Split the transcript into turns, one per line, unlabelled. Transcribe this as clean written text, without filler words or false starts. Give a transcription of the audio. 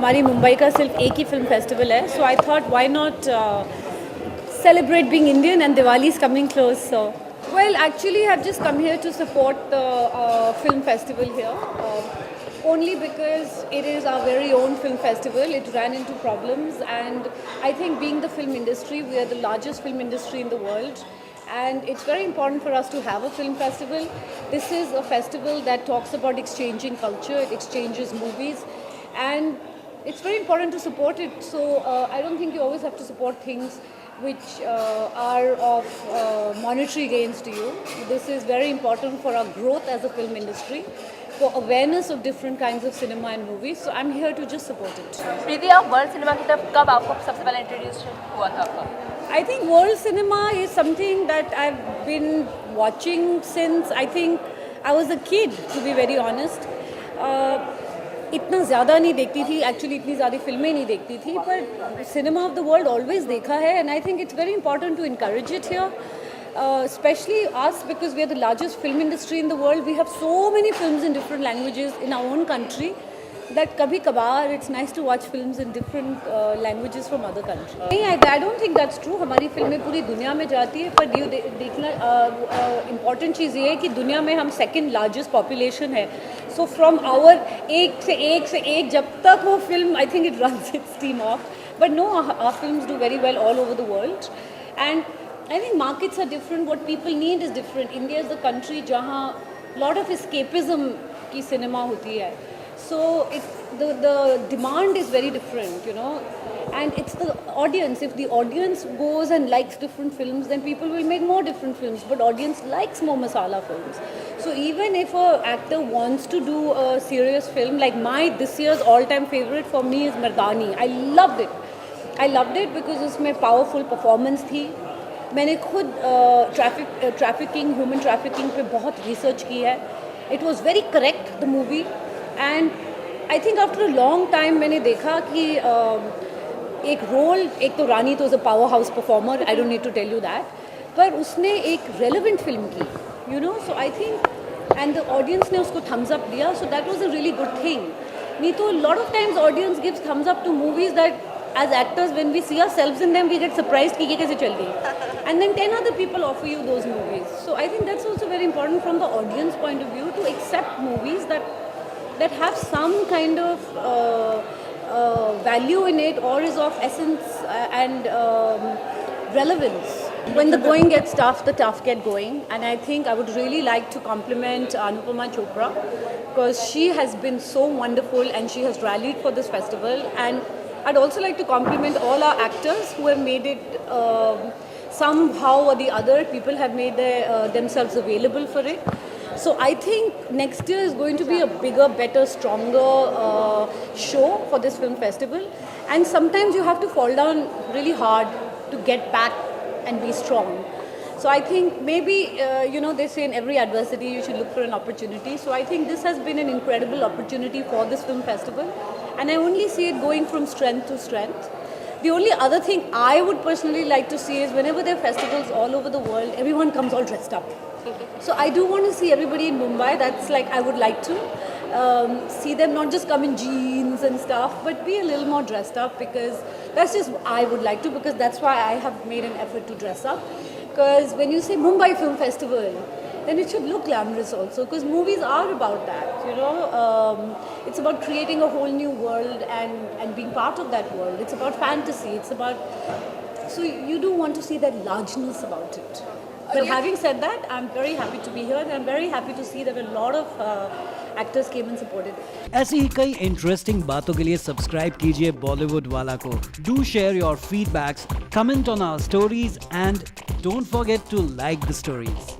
हमारी मुंबई का सिर्फ एक ही फिल्म फेस्टिवल है, so I thought why not celebrate being Indian, and Diwali is coming close. So, well, actually, I've just come here to support the film festival here. Only because it is our very own film festival. It ran into problems, and I think being the film industry, we are the largest film industry in the world, and it's very important for us to have a film festival. This is a festival that talks about exchanging culture, it exchanges movies, and it's very important to support it. So I don't think you always have to support things which are of monetary gains to you. This is very important for our growth as a film industry, for awareness of different kinds of cinema and movies. So I'm here to just support it.
प्रीति, आप world cinema की तरफ कब आपको सबसे पहले introduce हुआ था आपका?
I think world cinema is something that I've been watching since I think I was a kid, to be very honest. इतना ज़्यादा नहीं देखती थी, एक्चुअली इतनी ज़्यादा फिल्में नहीं देखती थी, पर cinema of the world always देखा है, and I think it's very important to encourage it here, especially us, because we are the largest film industry in the world. We have so many films in different languages in our own country that kabhi kabar it's nice to watch films in different languages from other countries. नहीं, I don't think that's true. हमारी फिल्में पूरी दुनिया में जाती है, पर देखना इम्पॉर्टेंट चीज़ ये है कि दुनिया में हम सेकंड लार्जेस्ट पॉपुलेशन है. सो फ्रॉम आवर एक से एक जब तक वो फिल्म, I think it runs its steam off. But no, our films do very well all over the world, and I think markets are different. What people need is different. India is the country जहाँ lot of escapism की cinema होती है. So the demand is very different, you know, and it's the audience. If the audience goes and likes different films, then people will make more different films. But audience likes more masala films. So even if an actor wants to do a serious film, like this year's all-time favorite for me is Mardani. I loved it. I loved it because उसमें powerful performance थी. मैंने खुद trafficking, human trafficking पे बहुत research की है. It was very correct the movie, and I think after a long time मैंने देखा कि एक रोल, एक तो रानी तो is a powerhouse performer, I don't need to tell you that, पर उसने एक रेलिवेंट फिल्म की, you know. So I think, and the audience ने उसको थम्स अप दिया, so that was a really good thing. नहीं तो lot of times audience gives thumbs up to movies that as actors, when we see ourselves in them, we get surprised कि ये कैसे चल रही, and then 10 other people offer you those movies. So I think that's also very important from the audience point of view, to accept movies that have some kind of value in it, or is of essence and relevance. When the going gets tough, the tough get going, and I think I would really like to compliment Anupama Chopra, because she has been so wonderful and she has rallied for this festival. And I'd also like to compliment all our actors who have made it somehow or the other. People have made themselves available for it. So I think next year is going to be a bigger, better, stronger show for this film festival. And sometimes you have to fall down really hard to get back and be strong. So I think maybe, you know, they say in every adversity you should look for an opportunity. So I think this has been an incredible opportunity for this film festival. And I only see it going from strength to strength. The only other thing I would personally like to see is whenever there are festivals all over the world, everyone comes all dressed up. So I do want to see everybody in Mumbai. That's like, I would like to see them not just come in jeans and stuff, but be a little more dressed up, because that's just I would like to, because that's why I have made an effort to dress up. Because when you say Mumbai Film Festival, then it should look glamorous also, because movies are about that, you know. It's about creating a whole new world and being part of that world. It's about fantasy. It's about, so you do want to see that largeness about it. But having said that, I'm very happy to be here, and I'm very happy to see that a lot of actors came and supported it.
ऐसी ही कई interesting बातों के लिए subscribe कीजिए Bollywood वाला को. Do share your feedbacks, comment on our stories, and don't forget to like the stories.